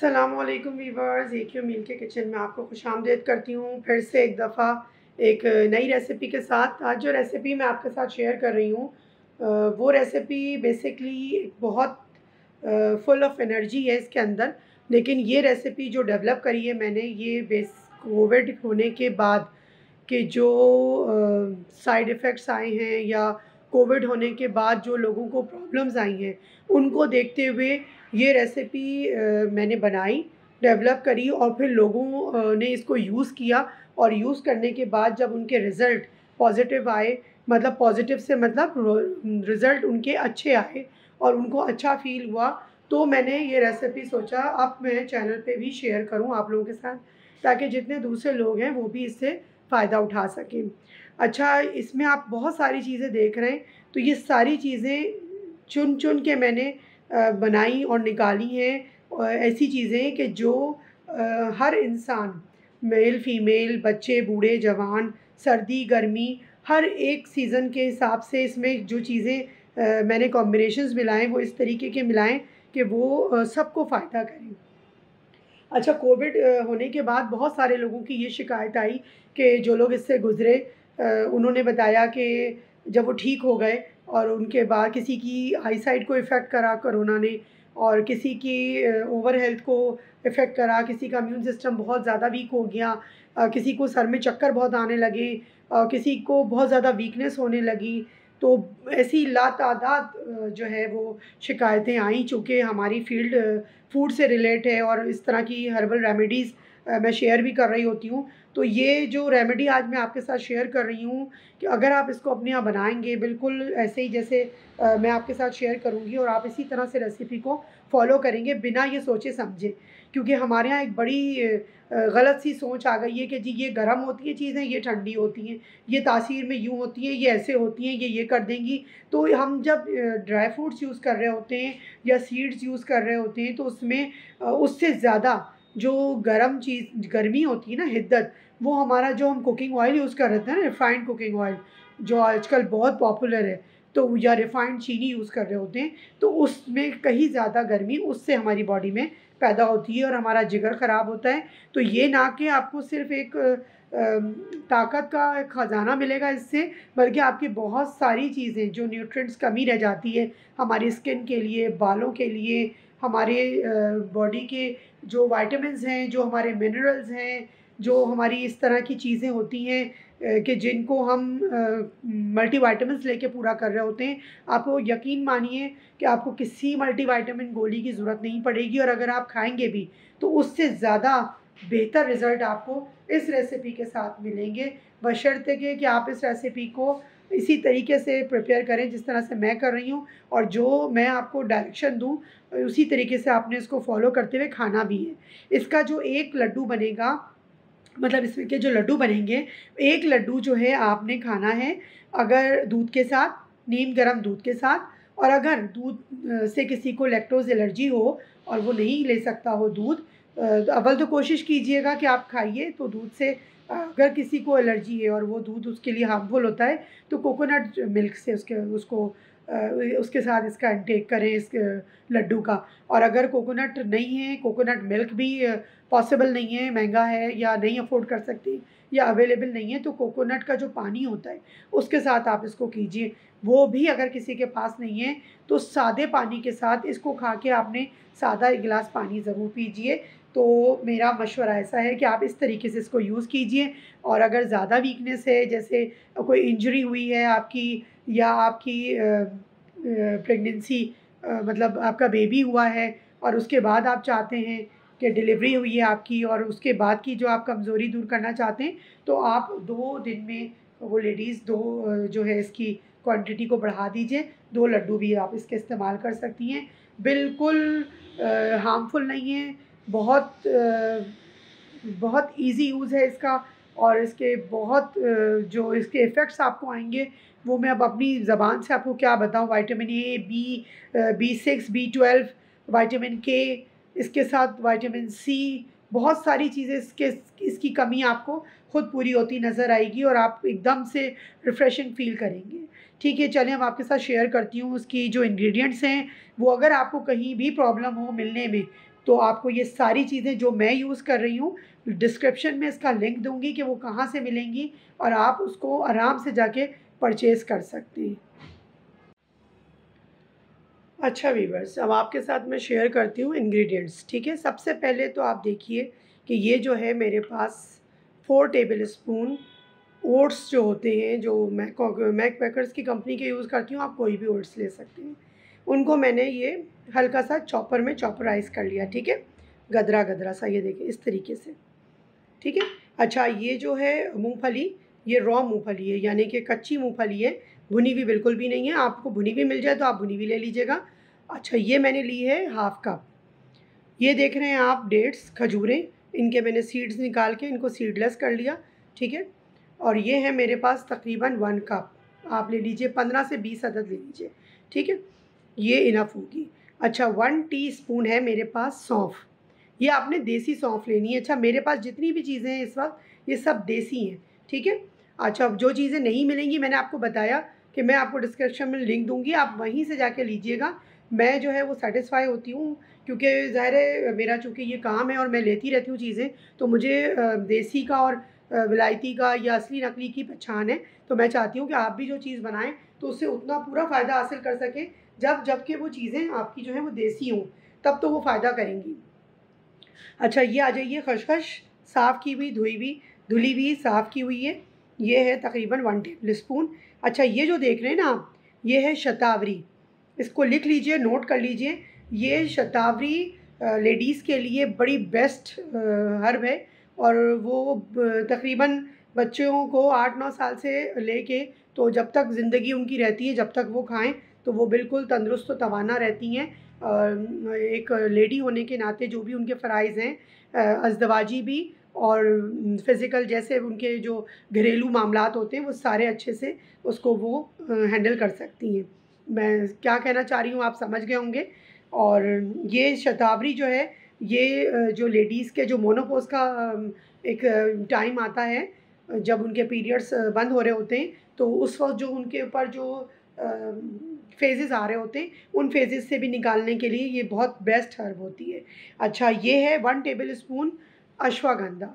अस्सलामुअलैकुम वीवर्स, एक मील के किचन में आपको खुशामदीद करती हूँ फिर से एक दफ़ा एक नई रेसिपी के साथ। आज जो रेसिपी मैं आपके साथ शेयर कर रही हूँ वो रेसिपी बेसिकली बहुत फुल ऑफ एनर्जी है इसके अंदर। लेकिन ये रेसिपी जो डेवलप करी है मैंने, ये कोविड होने के बाद के जो साइड इफ़ेक्ट्स आए हैं या कोविड होने के बाद जो लोगों को प्रॉब्लम्स आई हैं, उनको देखते हुए ये रेसिपी मैंने बनाई, डेवलप करी और फिर लोगों ने इसको यूज़ किया। और यूज़ करने के बाद जब उनके रिज़ल्ट पॉज़िटिव आए, मतलब पॉज़िटिव से मतलब रिज़ल्ट उनके अच्छे आए और उनको अच्छा फ़ील हुआ, तो मैंने ये रेसिपी सोचा अब मैं चैनल पे भी शेयर करूँ आप लोगों के साथ, ताकि जितने दूसरे लोग हैं वो भी इससे फ़ायदा उठा सकें। अच्छा, इसमें आप बहुत सारी चीज़ें देख रहे हैं, तो ये सारी चीज़ें चुन-चुन के मैंने बनाई और निकाली हैं। ऐसी चीज़ें कि जो हर इंसान, मेल फीमेल, बच्चे, बूढ़े, जवान, सर्दी, गर्मी, हर एक सीज़न के हिसाब से इसमें जो चीज़ें मैंने कॉम्बिनेशंस मिलाएँ वो इस तरीके के मिलाएँ कि वो सबको फ़ायदा करें। अच्छा, कोविड होने के बाद बहुत सारे लोगों की ये शिकायत आई कि जो लोग इससे गुज़रे उन्होंने बताया कि जब वो ठीक हो गए और उनके बाद किसी की आईसाइट को इफ़ेक्ट करा कोरोना ने, और किसी की ओवर हेल्थ को इफ़ेक्ट करा, किसी का इम्यून सिस्टम बहुत ज़्यादा वीक हो गया, किसी को सर में चक्कर बहुत आने लगे, किसी को बहुत ज़्यादा वीकनेस होने लगी। तो ऐसी लातादाद जो है वो शिकायतें आई, चूँकि हमारी फ़ील्ड फूड से रिलेट है और इस तरह की हर्बल रेमेडीज़ मैं शेयर भी कर रही होती हूँ। तो ये जो रेमेडी आज मैं आपके साथ शेयर कर रही हूँ कि अगर आप इसको अपने यहाँ बनाएँगे बिल्कुल ऐसे ही जैसे मैं आपके साथ शेयर करूँगी, और आप इसी तरह से रेसिपी को फ़ॉलो करेंगे बिना ये सोचे समझे। क्योंकि हमारे यहाँ एक बड़ी गलत सी सोच आ गई है कि जी ये गर्म होती हैं चीज़ें, ये ठंडी होती हैं, ये तासीर में यूँ होती हैं, ये ऐसे होती हैं, ये कर देंगी। तो हम जब ड्राई फ्रूट्स यूज़ कर रहे होते हैं या सीड्स यूज़ कर रहे होते हैं, तो उसमें उससे ज़्यादा जो गर्मी होती है ना, हिद्दत, वो हमारा जो हम कुकिंग ऑयल यूज़ कर रहे थे ना, रिफ़ाइंड कुकिंग ऑयल जो आजकल बहुत पॉपुलर है, तो या रिफ़ाइंड चीनी यूज़ कर रहे होते हैं, तो उसमें कहीं ज़्यादा गर्मी उससे हमारी बॉडी में पैदा होती है और हमारा जिगर ख़राब होता है। तो ये ना कि आपको सिर्फ़ एक ताकत का एक ख़ज़ाना मिलेगा इससे, बल्कि आपकी बहुत सारी चीज़ें जो न्यूट्रिएंट्स कमी रह जाती है हमारी स्किन के लिए, बालों के लिए, हमारे बॉडी के जो विटामिन्स हैं, जो हमारे मिनरल्स हैं, जो हमारी इस तरह की चीज़ें होती हैं कि जिनको हम मल्टीविटामिन्स लेके पूरा कर रहे होते हैं। आपको यकीन मानिए कि आपको किसी मल्टीविटामिन गोली की ज़रूरत नहीं पड़ेगी, और अगर आप खाएँगे भी तो उससे ज़्यादा बेहतर रिज़ल्ट आपको इस रेसिपी के साथ मिलेंगे, बशर्ते कि आप इस रेसिपी को इसी तरीके से प्रिपेयर करें जिस तरह से मैं कर रही हूँ, और जो मैं आपको डायरेक्शन दूँ उसी तरीके से आपने इसको फ़ॉलो करते हुए खाना भी है। इसका जो एक लड्डू बनेगा, मतलब इसमें के जो लड्डू बनेंगे, एक लड्डू जो है आपने खाना है अगर दूध के साथ, नीम गर्म दूध के साथ। और अगर दूध से किसी को लैक्टोज़ एलर्जी हो और वो नहीं ले सकता हो दूध, तो अव्वल तो कोशिश कीजिएगा कि आप खाइए तो दूध से। अगर किसी को एलर्जी है और वो दूध उसके लिए हार्मफुल होता है, तो कोकोनट मिल्क से उसके साथ इसका इंटेक करें इस लड्डू का। और अगर कोकोनट नहीं है, कोकोनट मिल्क भी पॉसिबल नहीं है, महंगा है या नहीं अफ़ोर्ड कर सकती या अवेलेबल नहीं है, तो कोकोनट का जो पानी होता है उसके साथ आप इसको कीजिए। वो भी अगर किसी के पास नहीं है तो सादे पानी के साथ इसको खा के आपने सादा 1 गिलास पानी ज़रूर पीजिए। तो मेरा मशवरा ऐसा है कि आप इस तरीके से इसको यूज़ कीजिए। और अगर ज़्यादा वीकनेस है, जैसे कोई इंजरी हुई है आपकी, या आपकी प्रेगनेंसी मतलब आपका बेबी हुआ है और उसके बाद आप चाहते हैं कि डिलीवरी हुई है आपकी और उसके बाद की जो आप कमज़ोरी दूर करना चाहते हैं, तो आप 2 दिन में वो लेडीज़ 2 जो है इसकी क्वांटिटी को बढ़ा दीजिए। 2 लड्डू भी आप इसके इस्तेमाल कर सकती हैं। बिल्कुल हार्मफुल नहीं है, बहुत ईज़ी यूज़ है इसका। और इसके जो इसके इफ़ेक्ट्स आपको आएँगे वो मैं अब अपनी ज़बान से आपको क्या बताऊँ। Vitamin A, B6, B12, vitamin के, इसके साथ विटामिन सी, बहुत सारी चीज़ें इसकी कमी आपको खुद पूरी होती नज़र आएगी और आप एकदम से रिफ़्रेशिंग फ़ील करेंगे। ठीक है, चलें अब आपके साथ शेयर करती हूँ उसकी जो इंग्रीडिएंट्स हैं, वो अगर आपको कहीं भी प्रॉब्लम हो मिलने में, तो आपको ये सारी चीज़ें जो मैं यूज़ कर रही हूँ डिस्क्रिप्शन में इसका लिंक दूँगी कि वो कहाँ से मिलेंगी और आप उसको आराम से जाके परचेज़ कर सकते हैं। अच्छा वीवर्स, अब आपके साथ मैं शेयर करती हूँ इंग्रेडिएंट्स, ठीक है। सबसे पहले तो आप देखिए कि ये जो है मेरे पास 4 टेबल स्पून ओट्स जो होते हैं, जो मैक पैकर्स की कंपनी के यूज़ करती हूँ, आप कोई भी ओट्स ले सकते हैं। उनको मैंने ये हल्का सा चॉपर में चॉपराइज़ कर लिया, ठीक है, गदरा गदरा सा, ये देखिए इस तरीके से, ठीक है। अच्छा, ये जो है मूँगफली, ये रॉ मूँगफली है, यानी कि कच्ची मूँगफली है, भुनी हुई बिल्कुल भी नहीं है। आपको भुनी हुई मिल जाए तो आप भुनी हुई ले लीजिएगा। अच्छा, ये मैंने ली है हाफ़ कप। ये देख रहे हैं आप डेट्स, खजूरें, इनके मैंने सीड्स निकाल के इनको सीडलेस कर लिया, ठीक है। और ये है मेरे पास तकरीबन 1 कप, आप ले लीजिए, 15 से 20 अदद ले लीजिए, ठीक है, ये इनफ होगी। अच्छा, 1 टीस्पून है मेरे पास सौंफ, ये आपने देसी सौंफ लेनी है। अच्छा, मेरे पास जितनी भी चीज़ें हैं इस वक्त ये सब देसी हैं, ठीक है। अच्छा, अब जो चीज़ें नहीं मिलेंगी मैंने आपको बताया कि मैं आपको डिस्क्रिप्शन में लिंक दूँगी, आप वहीं से जाके लीजिएगा। मैं जो है वो सैटिस्फ़ाई होती हूँ, क्योंकि ज़ाहिर है मेरा चूँकि ये काम है और मैं लेती रहती हूँ चीज़ें, तो मुझे देसी का और विलायती का या असली नकली की पहचान है। तो मैं चाहती हूँ कि आप भी जो चीज़ बनाएँ तो उससे उतना पूरा फ़ायदा हासिल कर सकें, जबकि वो चीज़ें आपकी जो हैं वो देसी हों, तब तो वो फ़ायदा करेंगी। अच्छा, ये आ जाइए खसखस, साफ़ की हुई, धुली हुई, साफ़ की हुई है। ये है तकरीबन 1 टेबल स्पून। अच्छा, ये जो देख रहे हैं ना आप, ये है शतावरी। इसको लिख लीजिए, नोट कर लीजिए। ये शतावरी लेडीज़ के लिए बड़ी बेस्ट हर्ब है, और वो तकरीबन बच्चों को 8-9 साल से लेके, तो जब तक ज़िंदगी उनकी रहती है, जब तक वो खाएँ, तो वो बिल्कुल तंदुरुस्त व तवाना रहती हैं। एक लेडी होने के नाते जो भी उनके फ़राइज़ हैं, अज़दवाजी भी और फ़िज़िकल, जैसे उनके जो घरेलू मामलात होते हैं, वो सारे अच्छे से उसको वो हैंडल कर सकती हैं। मैं क्या कहना चाह रही हूँ आप समझ गए होंगे। और ये शतावरी जो है, ये जो लेडीज़ के जो मोनोपॉज़ का एक टाइम आता है, जब उनके पीरियड्स बंद हो रहे होते हैं, तो उस वक़्त जो उनके ऊपर जो फ़ेज़ेस आ रहे होते हैं, उन फ़ेज़ेस से भी निकालने के लिए ये बहुत बेस्ट हर्ब होती है। अच्छा, ये है 1 टेबल स्पून अश्वगंधा,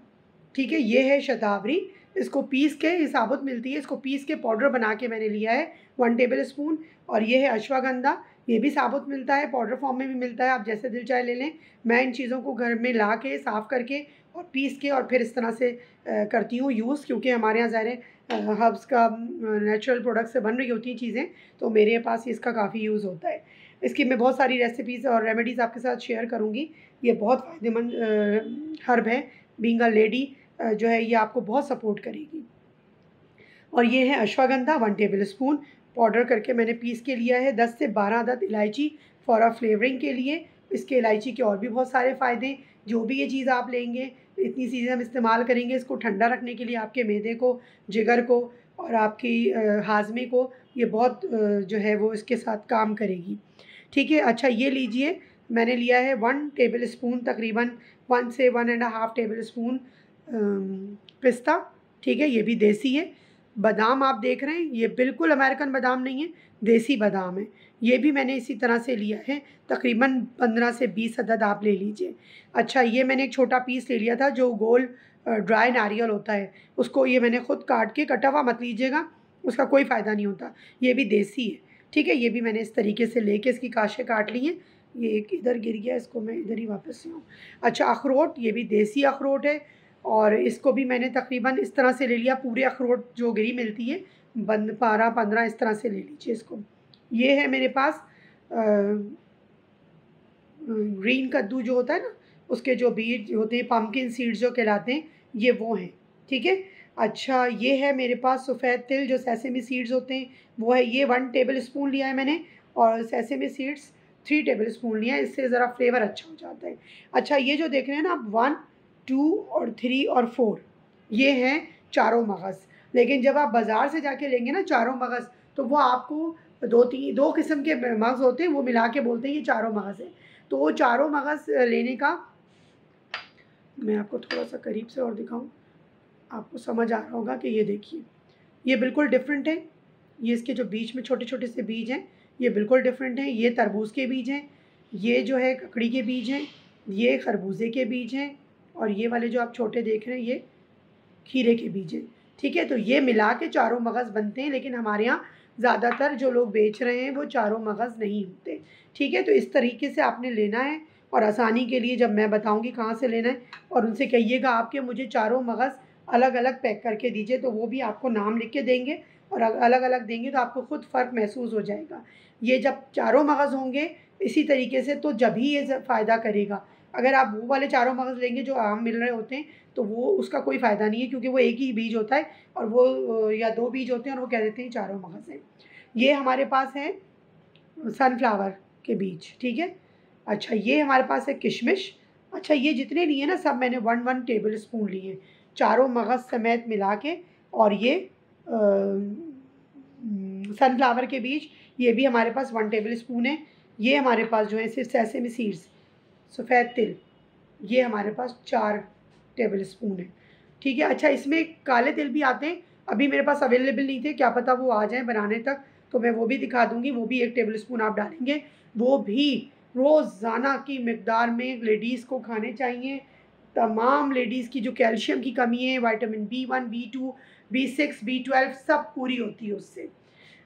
ठीक है, ये है शतावरी। इसको पीस के, ये साबुत मिलती है, इसको पीस के पाउडर बना के मैंने लिया है 1 टेबल स्पून। और ये है अश्वगंधा, ये भी साबुत मिलता है, पाउडर फॉर्म में भी मिलता है, आप जैसे दिल चाहे ले लें। मैं इन चीज़ों को घर में ला के, साफ़ करके और पीस के और फिर इस तरह से करती हूँ यूज़, क्योंकि हमारे यहाँ ज़ाहिर है हर्ब्स का नेचुरल प्रोडक्ट से बन रही होती हैं चीज़ें, तो मेरे पास इसका काफ़ी यूज़ होता है। इसकी मैं बहुत सारी रेसिपीज़ और रेमेडीज़ आपके साथ शेयर करूँगी। ये बहुत फ़ायदेमंद हर्ब है, बीइंग अ लेडी जो है ये आपको बहुत सपोर्ट करेगी। और ये है अश्वगंधा 1 टेबल स्पून, पाउडर करके मैंने पीस के लिया है। 10 से 12 अदद इलायची फॉर अ फ्लेवरिंग के लिए। इसके इलायची के और भी बहुत सारे फ़ायदे, जो भी ये चीज़ आप लेंगे, इतनी चीज़ें हम इस्तेमाल करेंगे इसको ठंडा रखने के लिए, आपके मैदे को, जिगर को और आपकी हाज़मे को ये बहुत जो है वो इसके साथ काम करेगी, ठीक है। अच्छा, ये लीजिए, मैंने लिया है 1 टेबल स्पून, तकरीबन 1 से 1 एंड हाफ़ टेबल स्पून पिस्ता, ठीक है, ये भी देसी है। बादाम आप देख रहे हैं, ये बिल्कुल अमेरिकन बादाम नहीं है, देसी बादाम है। ये भी मैंने इसी तरह से लिया है, तकरीबन 15 से 20 अदद आप ले लीजिए। अच्छा, ये मैंने एक छोटा पीस ले लिया था, जो गोल ड्राई नारियल होता है, उसको ये मैंने खुद काट के, कटा हुआ मत लीजिएगा, उसका कोई फ़ायदा नहीं होता, ये भी देसी है, ठीक है। ये भी मैंने इस तरीके से लेके इसकी काशें काट ली हैं। ये एक इधर गिर गया, इसको मैं इधर ही वापस से आऊँ। अच्छा, अखरोट, ये भी देसी अखरोट है, और इसको भी मैंने तकरीबन इस तरह से ले लिया, पूरे अखरोट जो गिरी मिलती है, 12-15 इस तरह से ले लीजिए इसको। ये है मेरे पास ग्रीन कद्दू जो होता है ना, उसके जो बीज होते हैं, पम्पकिन सीड्स जो कहलाते हैं, ये वो हैं, ठीक है। अच्छा, ये है मेरे पास सफ़ेद तिल, जो सेसेमी सीड्स होते हैं, वो है। ये 1 टेबल स्पून लिया है मैंने, और सेसेमी सीड्स 3 टेबल स्पून लिया है, इससे ज़रा फ्लेवर अच्छा हो जाता है। अच्छा, ये जो देख रहे हैं ना आप, 1, 2 और 3 और 4, ये हैं चारों मगज़। लेकिन जब आप बाज़ार से जाके लेंगे ना चारों मगज़, तो वो आपको 2 किस्म के मगज़ होते हैं, वो मिला के बोलते हैं ये चारों मगज़ हैं। तो वो चारों मगज़ लेने का, मैं आपको थोड़ा-सा करीब से और दिखाऊँ, आपको समझ आ रहा होगा कि ये देखिए, ये बिल्कुल डिफरेंट है। ये इसके जो बीच में छोटे-छोटे से बीज हैं, ये बिल्कुल डिफरेंट हैं। ये तरबूज के बीज हैं, ये जो है ककड़ी के बीज हैं, ये खरबूजे के बीज हैं और ये वाले जो आप छोटे देख रहे हैं ये खीरे के बीज हैं। ठीक है, तो ये मिला के चारों मगज़ बनते हैं, लेकिन हमारे यहाँ ज़्यादातर जो लोग बेच रहे हैं वो चारों मगज़ नहीं होते। ठीक है, तो इस तरीके से आपने लेना है और आसानी के लिए जब मैं बताऊँगी कहाँ से लेना है, और उनसे कहिएगा आप कि मुझे चारों मगज़ अलग-अलग पैक करके दीजिए, तो वो भी आपको नाम लिख के देंगे और अलग-अलग देंगे, तो आपको खुद फ़र्क महसूस हो जाएगा। ये जब चारों मगज़ होंगे इसी तरीके से, तो जब ही ये फ़ायदा करेगा। अगर आप वो वाले चारों मगज़ लेंगे जो आम मिल रहे होते हैं, तो वो उसका कोई फ़ायदा नहीं है, क्योंकि वो एक ही बीज होता है और वो या 2 बीज होते हैं और वो कह देते हैं चारों मगज़ हैं। ये हमारे पास है सनफ्लावर के बीज। ठीक है। अच्छा, ये हमारे पास है किशमिश। अच्छा, ये जितने लिए ना सब मैंने 1-1 टेबल स्पून लिए, चारों मगज़ समेत मिला के। और ये सनफ्लावर के बीज, ये भी हमारे पास 1 टेबल स्पून है। ये हमारे पास जो है सिर्फ सेसमी सीड्स, सफ़ेद तिल, ये हमारे पास 4 टेबल स्पून है। ठीक है। अच्छा, इसमें काले तिल भी आते हैं, अभी मेरे पास अवेलेबल नहीं थे, क्या पता वो आ जाएँ बनाने तक, तो मैं वो भी दिखा दूँगी। वो भी 1 टेबल स्पून आप डालेंगे। वो भी रोज़ाना की मिकदार में लेडीज़ को खाने चाहिए। तमाम लेडीज़ की जो कैल्शियम की कमी है, vitamin B1, B2, B6, B12 सब पूरी होती है उससे।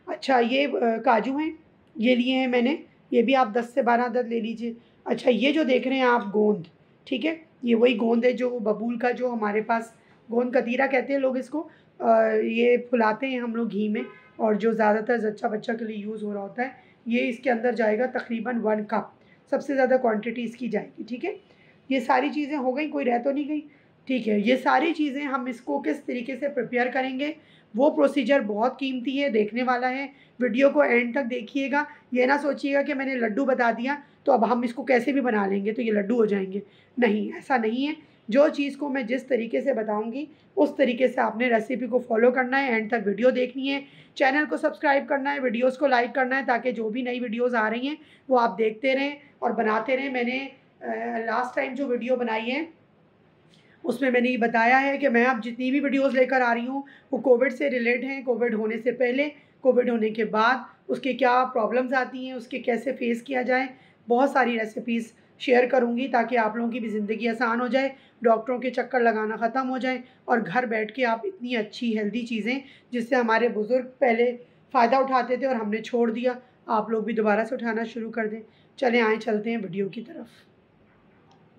अच्छा, ये काजू हैं, ये लिए हैं मैंने, ये भी आप 10 से 12 अदद ले लीजिए। अच्छा, ये जो देख रहे हैं आप गोंद, ठीक है, ये वही गोंद है जो बबूल का, जो हमारे पास गोंद कतीरा कहते हैं लोग इसको। ये फुलाते हैं हम लोग घी में, और जो ज़्यादातर जच्चा बच्चा के लिए यूज़ हो रहा होता है। ये इसके अंदर जाएगा तकरीबन 1 कप, सबसे ज़्यादा क्वांटिटी इसकी जाएगी। ठीक है, ये सारी चीज़ें हो गई, कोई रह तो नहीं गई। ठीक है, ये सारी चीज़ें हम इसको किस तरीके से प्रिपेयर करेंगे, वो प्रोसीजर बहुत कीमती है, देखने वाला है। वीडियो को एंड तक देखिएगा, ये ना सोचिएगा कि मैंने लड्डू बता दिया तो अब हम इसको कैसे भी बना लेंगे तो ये लड्डू हो जाएंगे। नहीं, ऐसा नहीं है। जो चीज़ को मैं जिस तरीके से बताऊंगी उस तरीके से आपने रेसिपी को फॉलो करना है, एंड तक वीडियो देखनी है, चैनल को सब्सक्राइब करना है, वीडियोज़ को लाइक करना है, ताकि जो भी नई वीडियोज़ आ रही हैं वो आप देखते रहें और बनाते रहें। मैंने लास्ट टाइम जो वीडियो बनाई है उसमें मैंने ये बताया है कि मैं अब जितनी भी वीडियोज़ लेकर आ रही हूँ वो कोविड से रिलेट हैं, कोविड होने से पहले, कोविड होने के बाद, उसके क्या प्रॉब्लम्स आती हैं, उसके कैसे फ़ेस किया जाए। बहुत सारी रेसिपीज़ शेयर करूँगी ताकि आप लोगों की भी ज़िंदगी आसान हो जाए, डॉक्टरों के चक्कर लगाना ख़त्म हो जाए, और घर बैठ के आप इतनी अच्छी हेल्दी चीज़ें, जिससे हमारे बुज़ुर्ग पहले फ़ायदा उठाते थे और हमने छोड़ दिया, आप लोग भी दोबारा से उठाना शुरू कर दें। चलें, आएँ चलते हैं वीडियो की तरफ,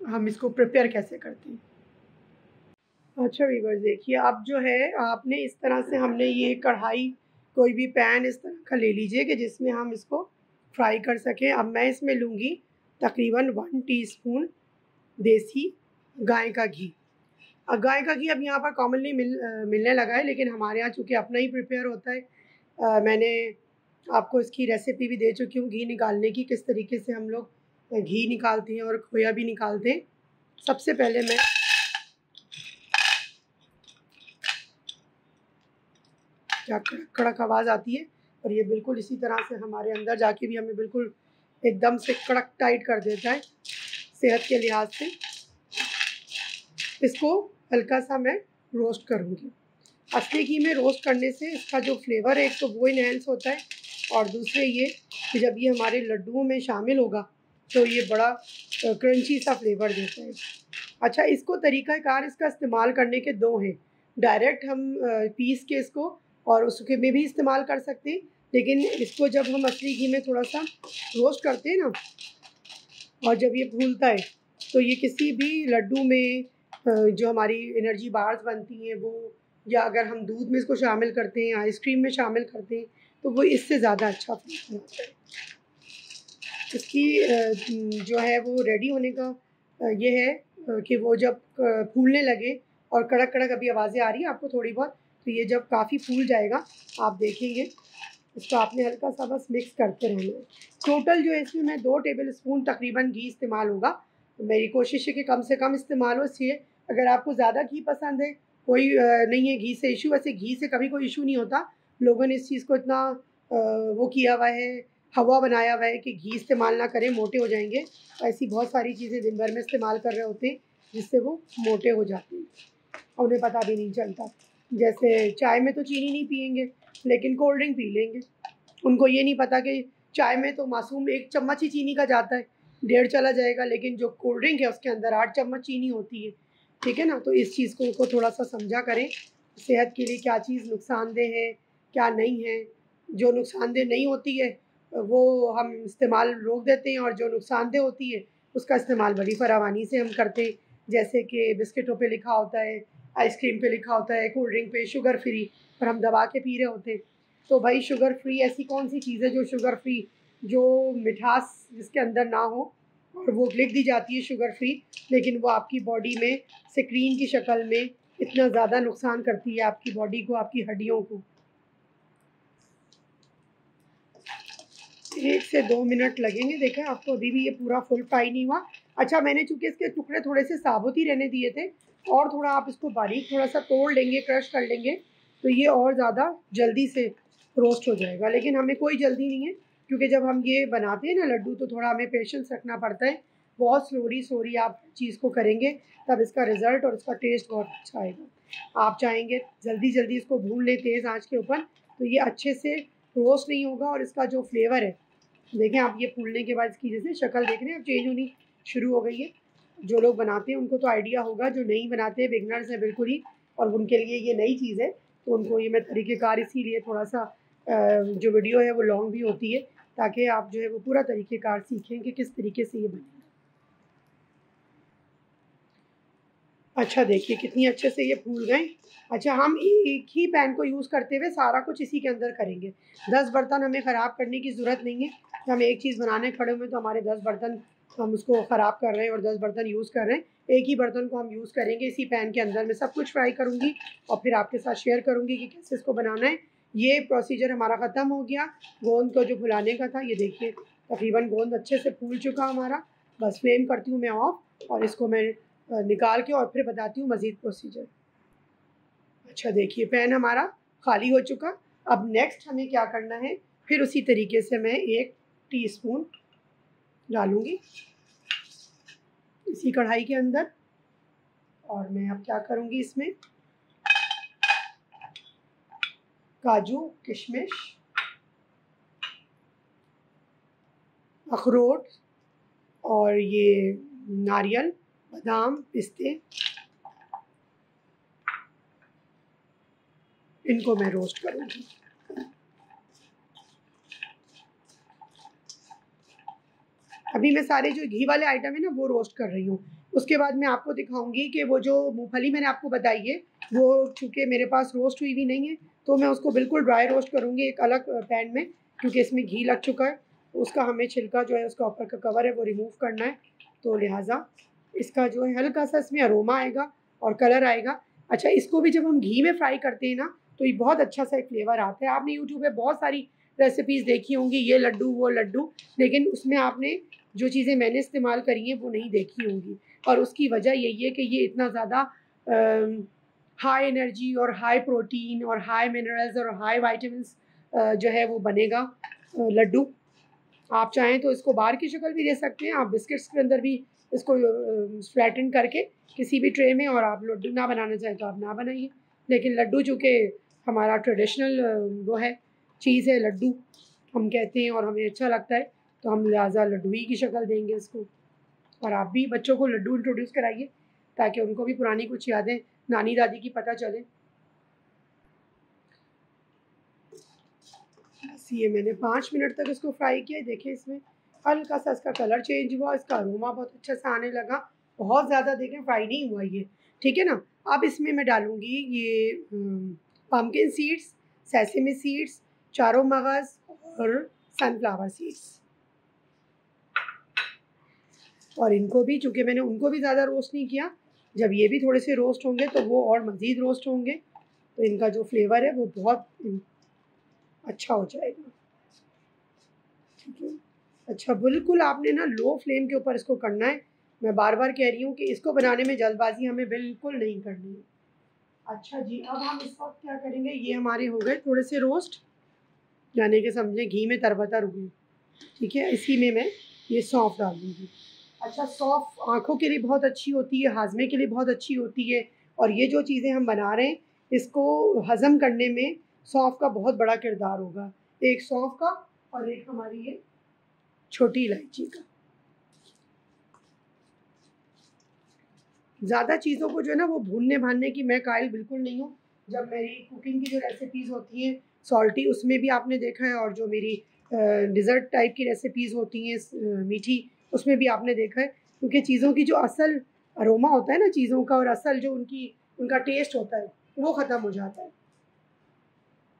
हम इसको प्रिपेयर कैसे करते हैं। अच्छा व्यूअर्स, देखिए अब जो है आपने इस तरह से, हमने ये कढ़ाई, कोई भी पैन इस तरह का ले लीजिए कि जिसमें हम इसको फ्राई कर सकें। अब मैं इसमें लूँगी तकरीबन 1 टीस्पून देसी गाय का घी। अब गाय का घी अब यहाँ पर कॉमनली मिलने लगा है, लेकिन हमारे यहाँ चूँकि अपना ही प्रिपेयर होता है। मैंने आपको इसकी रेसिपी भी दे चुकी हूँ घी निकालने की, किस तरीके से हम लोग घी निकालते हैं और खोया भी निकालते हैं। सबसे पहले मैं क्या कड़क कड़क आवाज़ आती है, और ये बिल्कुल इसी तरह से हमारे अंदर जाके भी हमें बिल्कुल एकदम से कड़क टाइट कर देता है सेहत के लिहाज से। इसको हल्का सा मैं रोस्ट करूँगी। असली घी में रोस्ट करने से इसका जो फ्लेवर है, एक तो वो इन्हेंस होता है, और दूसरे ये कि जब ये हमारे लड्डुओं में शामिल होगा तो ये बड़ा क्रंची सा फ्लेवर देता है। अच्छा, इसको तरीक़ाकार इसका इस्तेमाल करने के 2 हैं। डायरेक्ट हम पीस के इसको और उसके में भी इस्तेमाल कर सकते हैं, लेकिन इसको जब हम असली घी में थोड़ा-सा रोस्ट करते हैं ना, और जब ये फूलता है, तो ये किसी भी लड्डू में जो हमारी एनर्जी बार्स बनती हैं वो, या अगर हम दूध में इसको शामिल करते हैं, आइसक्रीम में शामिल करते हैं, तो वो इससे ज़्यादा अच्छा फ्लेवर आता है। इसकी जो है वो रेडी होने का ये है कि वो जब फूलने लगे और कड़क-कड़क अभी आवाज़ें आ रही हैं आपको थोड़ी बहुत, तो ये जब काफ़ी फूल जाएगा आप देखेंगे, इसको आपने हल्का सा बस मिक्स करते रहना है। टोटल जो है इसमें मैं 2 टेबल स्पून तकरीबन घी इस्तेमाल होगा। तो मेरी कोशिश है कि कम से कम इस्तेमाल हो, इसलिए अगर आपको ज़्यादा घी पसंद है, कोई नहीं है घी से इश्यू, वैसे घी से कभी कोई इश्यू नहीं होता। लोगों ने इस चीज़ को इतना वो किया हुआ है, हवा बनाया हुआ है कि घी इस्तेमाल ना करें, मोटे हो जाएँगे। ऐसी बहुत सारी चीज़ें दिन भर में इस्तेमाल कर रहे होते हैं, जिससे वो मोटे हो जाते हैं और उन्हें पता भी नहीं चलता। जैसे चाय में तो चीनी नहीं पिएँगे, लेकिन कोल्ड ड्रिंक पी लेंगे। उनको ये नहीं पता कि चाय में तो मासूम 1 चम्मच ही चीनी का जाता है, 1.5 चला जाएगा, लेकिन जो कोल्ड ड्रिंक है उसके अंदर 8 चम्मच चीनी होती है, ठीक है ना। तो इस चीज़ को थोड़ा सा समझा करें, सेहत के लिए क्या चीज़ नुकसानदेह है क्या नहीं है। जो नुकसानदेह नहीं होती है वो हम इस्तेमाल रोक देते हैं, और जो नुकसानदेह होती है उसका इस्तेमाल बड़ी फरावानी से हम करते हैं। जैसे कि बिस्किटों पे लिखा होता है, आइसक्रीम पे लिखा होता है, कोल्ड ड्रिंक पे शुगर फ्री, पर हम दबा के पी रहे होते हैं। तो भाई शुगर फ्री ऐसी कौन सी चीज़ है जो शुगर फ्री, जो मिठास जिसके अंदर ना हो, और वो लिख दी जाती है शुगर फ्री, लेकिन वो आपकी बॉडी में स्क्रीन की शक्ल में इतना ज़्यादा नुकसान करती है आपकी बॉडी को, आपकी हड्डियों को। 1 से 2 मिनट लगेंगे। देखें आपको अभी भी ये पूरा फुल फ्राई नहीं हुआ। अच्छा, मैंने चूँकि इसके टुकड़े थोड़े से साबुत ही रहने दिए थे, और थोड़ा आप इसको बारीक थोड़ा सा तोड़ लेंगे, क्रश कर लेंगे, तो ये और ज़्यादा जल्दी से रोस्ट हो जाएगा। लेकिन हमें कोई जल्दी नहीं है, क्योंकि जब हम ये बनाते हैं ना लड्डू, तो थोड़ा हमें पेशेंस रखना पड़ता है। बहुत स्लोली आप चीज़ को करेंगे, तब इसका रिज़ल्ट और इसका टेस्ट बहुत अच्छा आएगा। आप चाहेंगे जल्दी इसको भून लें तेज़ आँच के ऊपर, तो ये अच्छे से रोस्ट नहीं होगा, और इसका जो फ्लेवर है, देखें आप ये फूलने के बाद इसकी जैसे शक्ल देख रहे हैं अब चेंज होनी शुरू हो गई है। जो लोग बनाते हैं उनको तो आइडिया होगा, जो नहीं बनाते हैं बिगनर्स हैं बिल्कुल ही, और उनके लिए ये नई चीज़ है, तो उनको ये मैं तरीक़ेकार इसीलिए थोड़ा सा जो वीडियो है वो लॉन्ग भी होती है, ताकि आप जो है वो पूरा तरीक़ेकार सीखें कि किस तरीके से ये बनेगा। अच्छा, देखिए कितनी अच्छे से ये फूल गए। अच्छा, हम एक ही पैन को यूज़ करते हुए सारा कुछ इसी के अंदर करेंगे। 10 बर्तन हमें ख़राब करने की ज़रूरत नहीं है कि हम एक चीज़ बनाने खड़े हुए तो हमारे 10 बर्तन हम उसको ख़राब कर रहे हैं और 10 बर्तन यूज़ कर रहे हैं। एक ही बर्तन को हम यूज़ करेंगे इसी पैन के अंदर। मैं सब कुछ फ्राई करूँगी और फिर आपके साथ शेयर करूँगी कि कैसे इसको बनाना है। ये प्रोसीजर हमारा ख़त्म हो गया। गोंद को जो फुलाने का था, ये देखिए तकरीबन गोंद अच्छे से फूल चुका हमारा। बस फ्लेम करती हूँ मैं ऑफ, और इसको मैं निकाल के और फिर बताती हूँ मज़ीद प्रोसीजर। अच्छा, देखिए पैन हमारा खाली हो चुका। अब नेक्स्ट हमें क्या करना है, फिर उसी तरीके से मैं 1 टीस्पून डालूँगी इसी कढ़ाई के अंदर, और मैं अब क्या करूँगी इसमें काजू, किशमिश, अखरोट और ये नारियल, बादाम, पिस्ते, इनको मैं रोस्ट करूँगी। अभी मैं सारे जो घी वाले आइटम है ना वो रोस्ट कर रही हूँ। उसके बाद मैं आपको दिखाऊँगी कि वो जो मूँगफली मैंने आपको बताई है, वो चूँकि मेरे पास रोस्ट हुई भी नहीं है, तो मैं उसको बिल्कुल ड्राई रोस्ट करूँगी एक अलग पैन में, क्योंकि इसमें घी लग चुका है। उसका हमें छिलका जो है, उसका ऊपर का कवर है, वो रिमूव करना है। तो लिहाज़ा इसका जो है हल्का-सा इसमें अरोमा आएगा और कलर आएगा। अच्छा, इसको भी जब हम घी में फ्राई करते हैं ना, तो ये बहुत अच्छा-सा एक फ्लेवर आता है। आपने यूट्यूब पे बहुत सारी रेसिपीज़ देखी होंगी, ये लड्डू, वो लड्डू, लेकिन उसमें आपने जो चीज़ें मैंने इस्तेमाल करी हैं वो नहीं देखी होंगी, और उसकी वजह यही है कि ये इतना ज़्यादा हाई एनर्जी और हाई प्रोटीन और हाई मिनरल्स और हाई विटामिन्स जो है वो बनेगा लड्डू। आप चाहें तो इसको बार की शक्ल भी दे सकते हैं, आप बिस्किट्स के अंदर भी इसको फ्लैटन करके किसी भी ट्रे में, और आप लड्डू ना बनाना चाहें तो आप ना बनाइए। लेकिन लड्डू चूँकि हमारा ट्रेडिशनल वो है, चीज़ है लड्डू, हम कहते हैं और हमें अच्छा लगता है, तो हम लिहाज़ा लड्डू ही की शक्ल देंगे इसको। और आप भी बच्चों को लड्डू इंट्रोड्यूस कराइए, ताकि उनको भी पुरानी कुछ यादें नानी दादी की पता चले। बस ये मैंने 5 मिनट तक इसको फ्राई किया। देखिए इसमें हल्का-सा इसका कलर चेंज हुआ, इसका अरोमा बहुत अच्छा सा आने लगा। बहुत ज़्यादा देखें फ्राई नहीं हुआ ये, ठीक है ना। अब इसमें मैं डालूँगी ये पम्पकिन सीड्स, सेसमी सीड्स, चारों मगज़ और सनफ्लावर सीड्स, और इनको भी चूँकि मैंने उनको भी ज़्यादा रोस्ट नहीं किया, जब ये भी थोड़े से रोस्ट होंगे तो वो और मज़ीद रोस्ट होंगे, तो इनका जो फ्लेवर है वो बहुत अच्छा हो जाएगा, ठीक है। अच्छा, बिल्कुल आपने ना लो फ्लेम के ऊपर इसको करना है। मैं बार-बार कह रही हूँ कि इसको बनाने में जल्दबाज़ी हमें बिल्कुल नहीं करनी है। अच्छा जी, अब हम इस वक़्त क्या करेंगे, ये हमारे हो गए थोड़े से रोस्ट, यानी कि समझें घी में तरबतर हुए, ठीक है। इसी में मैं ये सौंफ डाल दूँगी। अच्छा, सौंफ आँखों के लिए बहुत अच्छी होती है, हाज़मे के लिए बहुत अच्छी होती है, और ये जो चीज़ें हम बना रहे हैं, इसको हज़म करने में सौंफ का बहुत बड़ा किरदार होगा। एक सौंफ का और एक हमारी ये छोटी इलायची का। ज़्यादा चीज़ों को जो है ना वो भूनने भानने की मैं कायल बिल्कुल नहीं हूँ। जब मेरी कुकिंग की जो रेसिपीज़ होती हैं सॉल्टी, उसमें भी आपने देखा है, और जो मेरी डिज़र्ट टाइप की रेसिपीज़ होती हैं मीठी, उसमें भी आपने देखा है, क्योंकि चीज़ों की जो असल अरोमा होता है ना चीज़ों का, और असल जो उनका टेस्ट होता है वो ख़त्म हो जाता है।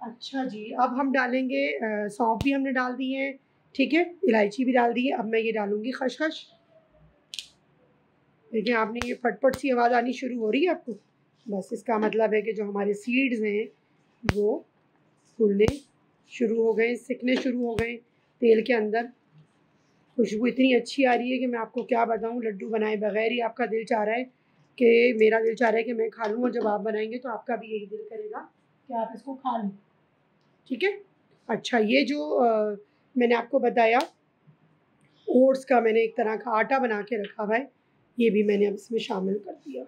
अच्छा जी, अब हम डालेंगे सौंफ भी हमने डाल दी है, ठीक है, इलायची भी डाल दी है। अब मैं ये डालूँगी खसखस। देखिए आपने ये फट-फट सी आवाज़ आनी शुरू हो रही है आपको? बस इसका मतलब है कि जो हमारे सीड्स हैं वो फूलने शुरू हो गए, सिकने शुरू हो गए तेल के अंदर। खुशबू इतनी अच्छी आ रही है कि मैं आपको क्या बताऊँ, लड्डू बनाए बगैर ही आपका दिल चाह रहा है कि मेरा दिल चाह रहा है कि मैं खा लूँ, और जब आप बनाएँगे तो आपका भी यही दिल करेगा कि आप इसको खा लें, ठीक है? अच्छा, ये जो मैंने आपको बताया ओट्स का, मैंने एक तरह का आटा बना के रखा हुआ है, ये भी मैंने अब इसमें शामिल कर दिया।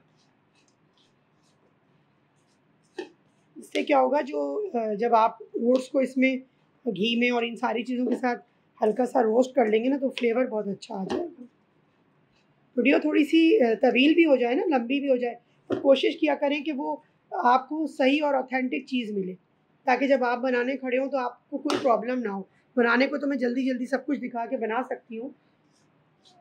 इससे क्या होगा, जो जब आप ओट्स को इसमें घी में और इन सारी चीज़ों के साथ हल्का सा रोस्ट कर लेंगे ना, तो फ्लेवर बहुत अच्छा आ जाएगा। वीडियो थोड़ी-सी तवील भी हो जाए ना, लंबी भी हो जाए, तो कोशिश किया करें कि वो आपको सही और ऑथेंटिक चीज़ मिले, ताकि जब आप बनाने खड़े हों तो आपको कोई प्रॉब्लम ना हो। बनाने को तो मैं जल्दी-जल्दी सब कुछ दिखा के बना सकती हूँ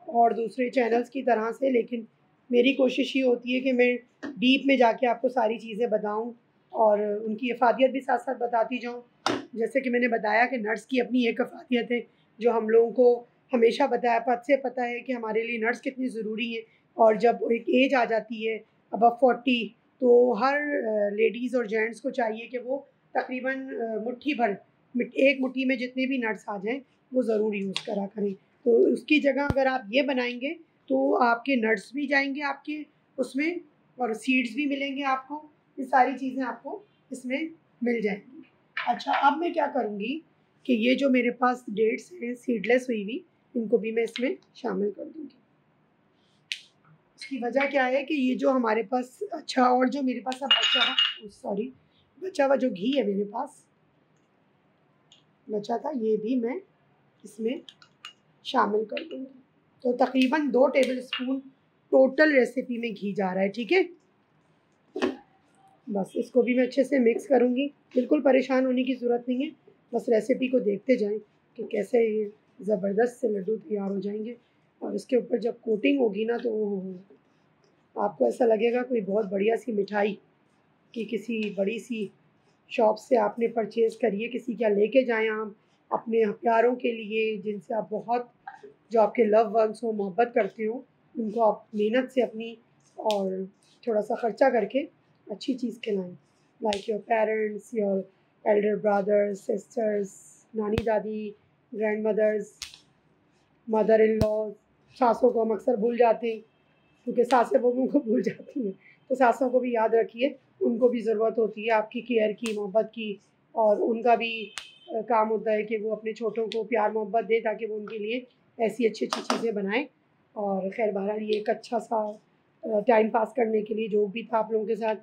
और दूसरे चैनल्स की तरह से, लेकिन मेरी कोशिश ये होती है कि मैं डीप में जाके आपको सारी चीज़ें बताऊँ और उनकी अफ़ादियत भी साथ-साथ बताती जाऊँ। जैसे कि मैंने बताया कि नट्स की अपनी एक अफ़ादियत है, जो हम लोगों को हमेशा पता है कि हमारे लिए नट्स कितनी ज़रूरी हैं, और जब एक एज आ जाती है अबव 40, तो हर लेडीज़ और जेंट्स को चाहिए कि वो तकरीबन मुट्ठी भर, एक मुट्ठी में जितने भी नट्स आ जाएँ, वो ज़रूर यूज़ करा करें। तो उसकी जगह अगर आप ये बनाएँगे तो आपके नट्स भी जाएँगे आपके उसमें, और सीड्स भी मिलेंगे आपको, ये सारी चीज़ें आपको इसमें मिल जाएँगी। अच्छा, अब मैं क्या करूँगी कि ये जो मेरे पास डेट्स हैं सीडलेस हुई हुई, इनको भी मैं इसमें शामिल कर दूँगी। इसकी वजह क्या है कि ये जो हमारे पास, अच्छा, और जो मेरे पास अब बचा हुआ जो घी है मेरे पास बचा था, ये भी मैं इसमें शामिल कर दूँगी। तो तकरीबन 2 टेबल स्पून टोटल रेसिपी में घी जा रहा है, ठीक है? बस इसको भी मैं अच्छे से मिक्स करूँगी। बिल्कुल परेशान होने की ज़रूरत नहीं है, बस रेसिपी को देखते जाएँ कि कैसे ये ज़बरदस्त से लड्डू तैयार हो जाएँगे, और इसके ऊपर जब कोटिंग होगी ना, तो आपको ऐसा लगेगा कोई बहुत बढ़िया-सी मिठाई कि किसी बड़ी-सी शॉप से आपने परचेज़ करी है, किसी क्या लेके जाएँ आप अपने प्यारों के लिए, जिनसे आप बहुत, जो आपके लव्ड वन्स हों, मोहब्बत करते हो, उनको आप मेहनत से अपनी और थोड़ा-सा खर्चा करके अच्छी चीज़ खिलाएँ। Like your parents, your elder brothers, sisters, नानी-दादी, ग्रैंडमदर्स, मदर इन लॉ, सासों को हम अक्सर भूल जाते हैं, क्योंकि सासें बहुओं को भूल जाती हैं। तो सासों को भी याद रखिए, उनको भी ज़रूरत होती है आपकी केयर की, मोहब्बत की, और उनका भी काम होता है कि वो अपने छोटों को प्यार मोहब्बत दें, ताकि वो उनके लिए ऐसी अच्छी-अच्छी चीज़ें बनाएँ। और ख़ैर बहरहाल ये एक अच्छा-सा टाइम पास करने के लिए जो भी था आप लोगों के साथ,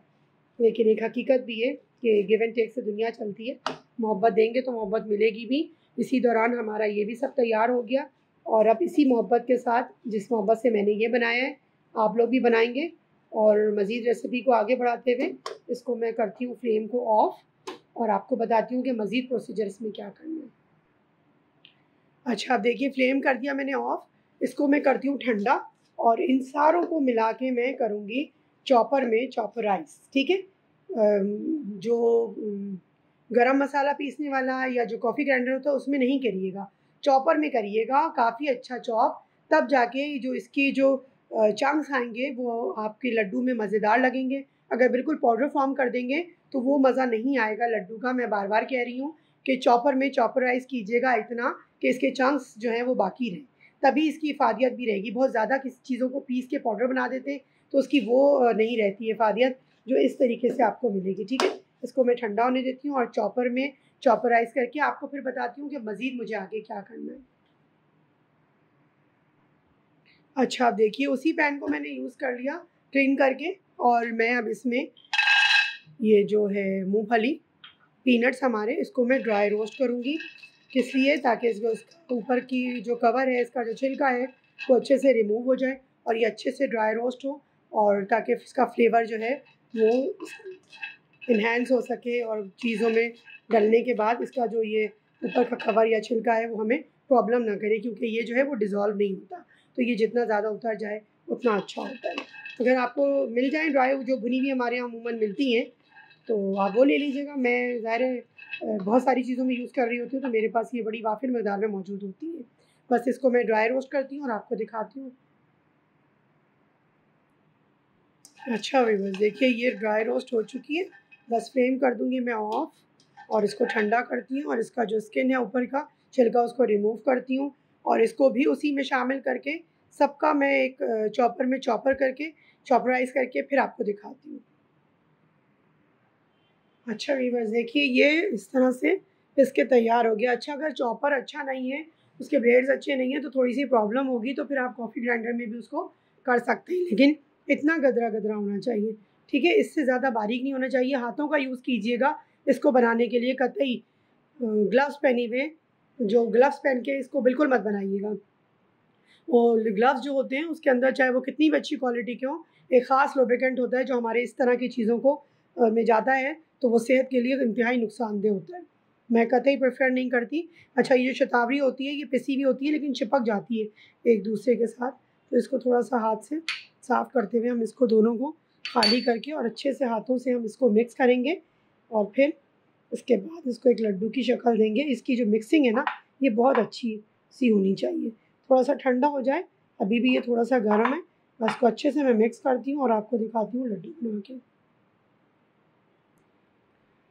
लेकिन एक हकीकत भी है कि गिव एंड टेक से दुनिया चलती है। मोहब्बत देंगे तो मोहब्बत मिलेगी भी। इसी दौरान हमारा ये भी सब तैयार हो गया, और अब इसी मोहब्बत के साथ, जिस मोहब्बत से मैंने ये बनाया है, आप लोग भी बनाएँगे। और मज़ीद रेसिपी को आगे बढ़ाते हुए इसको मैं करती हूँ फ्लेम को ऑफ़, और आपको बताती हूँ कि मज़ीद प्रोसीजर इसमें क्या करना है। अच्छा, अब देखिए फ्लेम कर दिया मैंने ऑफ़, इसको मैं करती हूँ ठंडा, और इन सारों को मिला के मैं करूँगी चॉपर में चॉपराइज़, ठीक है? जो गरम मसाला पीसने वाला या जो कॉफ़ी ग्राइंडर होता है उसमें नहीं करिएगा, चॉपर में करिएगा, काफ़ी अच्छा चॉप, तब जाके जो इसकी जो चंक्स आएँगे वो आपके लड्डू में मज़ेदार लगेंगे। अगर बिल्कुल पाउडर फ़ॉर्म कर देंगे तो वो मज़ा नहीं आएगा लड्डू का। मैं बार-बार कह रही हूँ कि चॉपर में चॉपराइज़ कीजिएगा इतना कि इसके चंक्स जो हैं वो बाकी रहें, तभी इसकी इफ़ादियत भी रहेगी। बहुत ज़्यादा किसी चीज़ों को पीस के पाउडर बना देते हैं तो उसकी वो नहीं रहती है इफ़ादियत, जो इस तरीके से आपको मिलेगी, ठीक है? इसको मैं ठंडा होने देती हूँ और चॉपर में चॉपराइज़ करके आपको फिर बताती हूँ कि मज़ीद मुझे आगे क्या करना है। अच्छा, अब देखिए उसी पैन को मैंने यूज़ कर लिया क्लीन करके, और मैं अब इसमें ये जो है मूँगफली, पीनट्स हमारे, इसको मैं ड्राई रोस्ट करूँगी। किस लिए? ताकि इसका उसका ऊपर की जो कवर है, इसका जो छिलका है, वो अच्छे से रिमूव हो जाए और ये अच्छे से ड्राई रोस्ट हो, और ताकि इसका फ्लेवर जो है वो इन्हेंस हो सके और चीज़ों में डलने के बाद इसका जो ये ऊपर का कवर या छिलका है वो हमें प्रॉब्लम ना करे, क्योंकि ये जो है वो डिज़ोल्व नहीं होता। तो ये जितना ज़्यादा उतर जाए उतना अच्छा होता है। अगर आपको मिल जाए ड्राई जो भुनी हुई हमारे यहाँ अमूमन मिलती हैं तो आप वो ले लीजिएगा। मैं ज़ाहिर है बहुत सारी चीज़ों में यूज़ कर रही होती हूँ, तो मेरे पास ये बड़ी वाफ़िर मकदार में मौजूद होती है। बस इसको मैं ड्राई रोस्ट करती हूँ और आपको दिखाती हूँ। अच्छा व्यूअर्स, देखिए ये ड्राई रोस्ट हो चुकी है। बस फ्लेम कर दूँगी मैं ऑफ और इसको ठंडा करती हूँ और इसका जो स्किन है ऊपर का छिलका उसको रिमूव करती हूँ और इसको भी उसी में शामिल करके सबका मैं एक चॉपर में चॉपर करके चॉपराइज़ करके फिर आपको दिखाती हूँ। अच्छा व्यूअर्स, देखिए ये इस तरह से पिस के तैयार हो गया। अच्छा, अगर चॉपर अच्छा नहीं है, उसके ब्लेड्स अच्छे नहीं हैं तो थोड़ी-सी प्रॉब्लम होगी, तो फिर आप कॉफ़ी ग्राइंडर में भी उसको कर सकते हैं। लेकिन इतना गदरा-गदरा होना चाहिए, ठीक है? इससे ज़्यादा बारीक नहीं होना चाहिए। हाथों का यूज़ कीजिएगा इसको बनाने के लिए, कतई ग्लव्स पहने हुए, जो ग्लव्स पहन के इसको बिल्कुल मत बनाइएगा। वो ग्लव्स जो होते हैं उसके अंदर चाहे वो कितनी भी अच्छी क्वालिटी के हों, एक ख़ास लुब्रिकेंट होता है जो हमारे इस तरह की चीज़ों को में जाता है, तो वो सेहत के लिए इंतहाई नुकसानदेह होता है। मैं कतई प्रेफ़र नहीं करती। अच्छा, ये जो शतावरी होती है ये पिसी हुई होती है लेकिन चिपक जाती है एक-दूसरे के साथ, तो इसको थोड़ा-सा हाथ से साफ़ करते हुए हम इसको दोनों को खाली करके और अच्छे से हाथों से हम इसको मिक्स करेंगे और फिर उसके बाद इसको एक लड्डू की शक्ल देंगे। इसकी जो मिक्सिंग है ना, ये बहुत अच्छी सी होनी चाहिए। थोड़ा-सा ठंडा हो जाए, अभी भी ये थोड़ा-सा गर्म है, बस इसको अच्छे से मैं मिक्स करती हूँ और आपको दिखाती हूँ लड्डू बना के।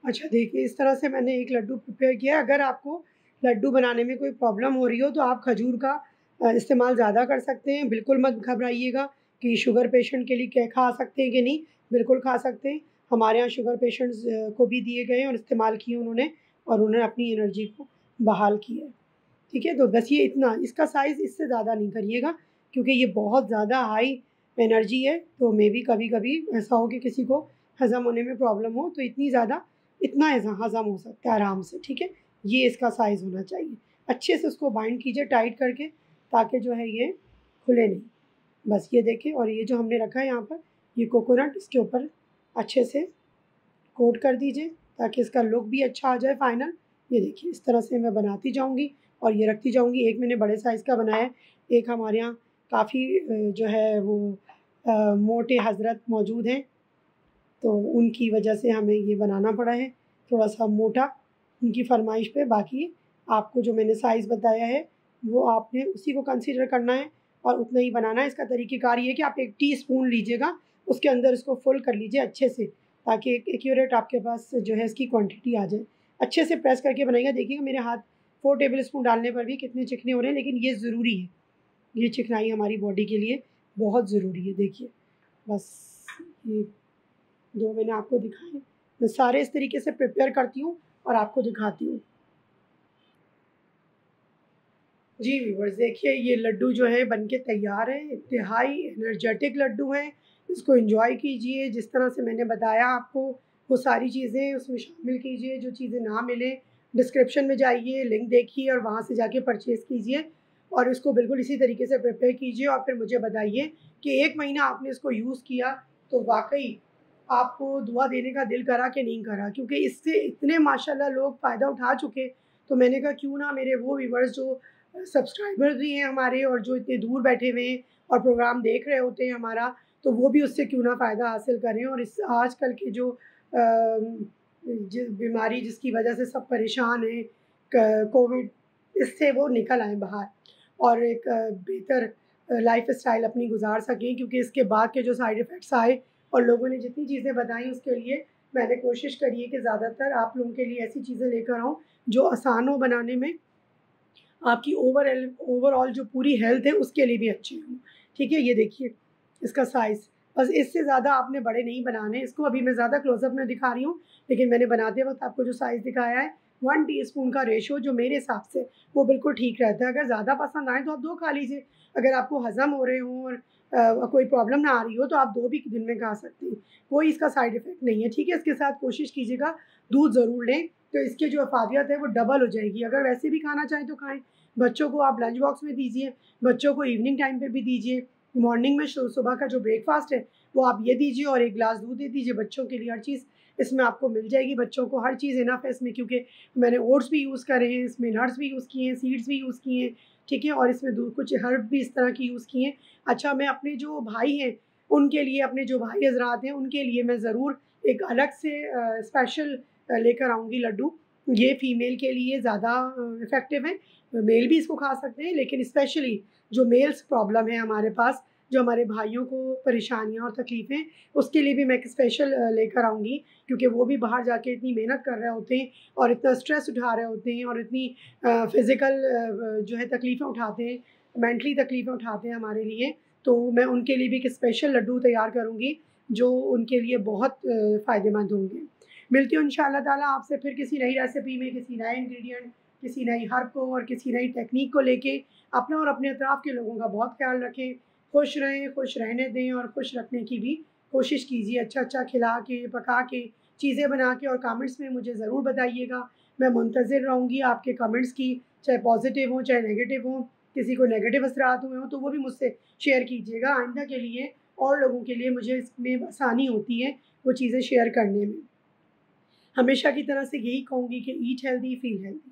अच्छा, देखिए इस तरह से मैंने एक लड्डू प्रिपेयर किया है। अगर आपको लड्डू बनाने में कोई प्रॉब्लम हो रही हो तो आप खजूर का इस्तेमाल ज़्यादा कर सकते हैं। बिल्कुल मत घबराइएगा कि शुगर पेशेंट के लिए क्या खा सकते हैं कि नहीं, बिल्कुल खा सकते हैं। हमारे यहाँ शुगर पेशेंट्स को भी दिए गए हैं और इस्तेमाल किए उन्होंने और उन्होंने अपनी एनर्जी को बहाल किया है। ठीक है? तो बस ये इतना, इसका साइज़ इससे ज़्यादा नहीं करिएगा क्योंकि ये बहुत ज़्यादा हाई एनर्जी है, तो मेबी कभी-कभी ऐसा हो कि किसी को हज़म होने में प्रॉब्लम हो, तो इतनी ज़्यादा इतना हज़म हो सकता है आराम से, ठीक है? ये इसका साइज़ होना चाहिए। अच्छे से उसको बाइंड कीजिए टाइट करके ताकि जो है ये खुले नहीं। बस ये देखिए, और ये जो हमने रखा है यहाँ पर, ये कोकोनट इसके ऊपर अच्छे से कोट कर दीजिए ताकि इसका लुक भी अच्छा आ जाए फाइनल। ये देखिए इस तरह से मैं बनाती जाऊँगी और ये रखती जाऊँगी। एक मैंने बड़े साइज़ का बनाया है, एक हमारे यहाँ काफ़ी जो है वो मोटे हज़रत मौजूद हैं, तो उनकी वजह से हमें ये बनाना पड़ा है थोड़ा-सा मोटा, उनकी फ़रमाइश पे। बाकी आपको जो मैंने साइज़ बताया है, वो आपने उसी को कंसीडर करना है और उतना ही बनाना है। इसका तरीक़ेकार ये है कि आप 1 टीस्पून लीजिएगा, उसके अंदर इसको फ़ुल कर लीजिए अच्छे से, ताकि एक एक्यूरेट आपके पास जो है इसकी क्वांटिटी आ जाए। अच्छे से प्रेस करके बनाइएगा, देखिएगा मेरे हाथ 4 टेबल स्पून डालने पर भी कितने चिकने हो रहे हैं, लेकिन ये ज़रूरी है। ये चिकनाई हमारी बॉडी के लिए बहुत ज़रूरी है। देखिए, बस ये 2 मैंने आपको दिखाए। मैं सारे इस तरीके से प्रिपेयर करती हूँ और आपको दिखाती हूँ। जी व्यूअर्स, देखिए ये लड्डू जो है बन के तैयार है। इंतहाई एनर्जेटिक लड्डू हैं। इसको एन्जॉय कीजिए जिस तरह से मैंने बताया आपको, वो सारी चीज़ें उसमें शामिल कीजिए। जो चीज़ें ना मिलें, डिस्क्रिप्शन में जाइए, लिंक देखिए और वहाँ से जाके परचेज़ कीजिए और इसको बिल्कुल इसी तरीके से प्रिपेयर कीजिए और फिर मुझे बताइए कि 1 महीना आपने इसको यूज़ किया तो वाक़ई आपको दुआ देने का दिल करा कि नहीं करा, क्योंकि इससे इतने माशाल्लाह लोग फ़ायदा उठा चुके। तो मैंने कहा क्यों ना मेरे वो व्यूअर्स जो सब्सक्राइबर भी हैं हमारे और जो इतने दूर बैठे हुए हैं और प्रोग्राम देख रहे होते हैं हमारा, तो वो भी उससे क्यों ना फ़ायदा हासिल करें और इस आजकल के जो बीमारी जिसकी वजह से सब परेशान हैं, कोविड, इससे वो निकल आएँ बाहर और एक बेहतर लाइफ़स्टाइल अपनी गुज़ार सकें, क्योंकि इसके बाद के जो साइड इफ़ेक्ट्स आए और लोगों ने जितनी चीज़ें बताई उसके लिए मैंने कोशिश करी है कि ज़्यादातर आप लोगों के लिए ऐसी चीज़ें लेकर आऊँ जो आसान हो बनाने में, आपकी ओवरऑल जो पूरी हेल्थ है उसके लिए भी अच्छी हो। ठीक है? ये देखिए इसका साइज़, बस इससे ज़्यादा आपने बड़े नहीं बनाने। इसको अभी मैं ज़्यादा क्लोज़अप में दिखा रही हूँ, लेकिन मैंने बनाते वक़्त आपको जो साइज़ दिखाया है 1 टीस्पून का रेशियो जो मेरे हिसाब से वो बिल्कुल ठीक रहता है। अगर ज़्यादा पसंद आए तो आप 2 खा लीजिए। अगर आपको हज़म हो रहे हों और कोई प्रॉब्लम ना आ रही हो तो आप 2 भी दिन में खा सकती हैं। कोई इसका साइड इफ़ेक्ट नहीं है, ठीक है? इसके साथ कोशिश कीजिएगा दूध ज़रूर लें, तो इसकी जो अफ़ादियत है वो डबल हो जाएगी। अगर वैसे भी खाना चाहें तो खाएँ। बच्चों को आप लंच बॉक्स में दीजिए, बच्चों को इवनिंग टाइम पे भी दीजिए। मॉर्निंग में सुबह का जो ब्रेकफास्ट है वो आप ये दीजिए और एक गिलास दूध दे दीजिए। बच्चों के लिए हर चीज़ इसमें आपको मिल जाएगी, बच्चों को हर चीज़ इनफ है इसमें, क्योंकि मैंने ओट्स भी यूज़ करे हैं, इसमें नट्स भी यूज़ किए हैं, सीड्स भी यूज़ किए हैं, ठीक है, और इसमें दूध कुछ हर्ब भी इस तरह की यूज़ किए हैं। अच्छा, मैं अपने जो भाई हैं उनके लिए, अपने जो भाई हज़रात हैं उनके लिए मैं ज़रूर एक अलग से स्पेशल लेकर आऊँगी लड्डू। ये फ़ीमेल के लिए ज़्यादा इफ़ेक्टिव हैं, मेल भी इसको खा सकते हैं, लेकिन स्पेशली जो मेल्स प्रॉब्लम है हमारे पास, जो हमारे भाइयों को परेशानियाँ और तकलीफ़ें, उसके लिए भी मैं एक स्पेशल लेकर आऊँगी, क्योंकि वो भी बाहर जाके इतनी मेहनत कर रहे होते हैं और इतना स्ट्रेस उठा रहे होते हैं और इतनी फ़िज़िकल जो है तकलीफ़ें उठाते हैं, मेंटली तकलीफ़ें उठाते हैं हमारे लिए। तो मैं उनके लिए भी एक स्पेशल लड्डू तैयार करूँगी, जो उनके लिए बहुत फ़ायदेमंद होंगे। मिलती हूँ इंशाअल्लाह ताला आपसे फिर किसी नई रेसिपी में, किसी नए इंग्रीडिएंट, किसी नई हर्ब को और किसी नई टेक्नीक को लेके। अपना और अपने अतराफ़ के लोगों का बहुत ख़्याल रखें। खुश रहें, खुश रहने दें और खुश रखने की भी कोशिश कीजिए। अच्छा-अच्छा खिला के, पका के, चीज़ें बना के और कमेंट्स में मुझे ज़रूर बताइएगा। मैं मुंतज़िर रहूँगी आपके कमेंट्स की, चाहे पॉज़िटिव हों, चाहे नेगेटिव हों। किसी को नेगेटिव असरात हुए हों तो वो भी मुझसे शेयर कीजिएगा। आइंदा के लिए और लोगों के लिए मुझे इसमें आसानी होती है वो चीज़ें शेयर करने में। हमेशा की तरह से यही कहूँगी कि ईट हेल्दी, फ़ील हेल्दी।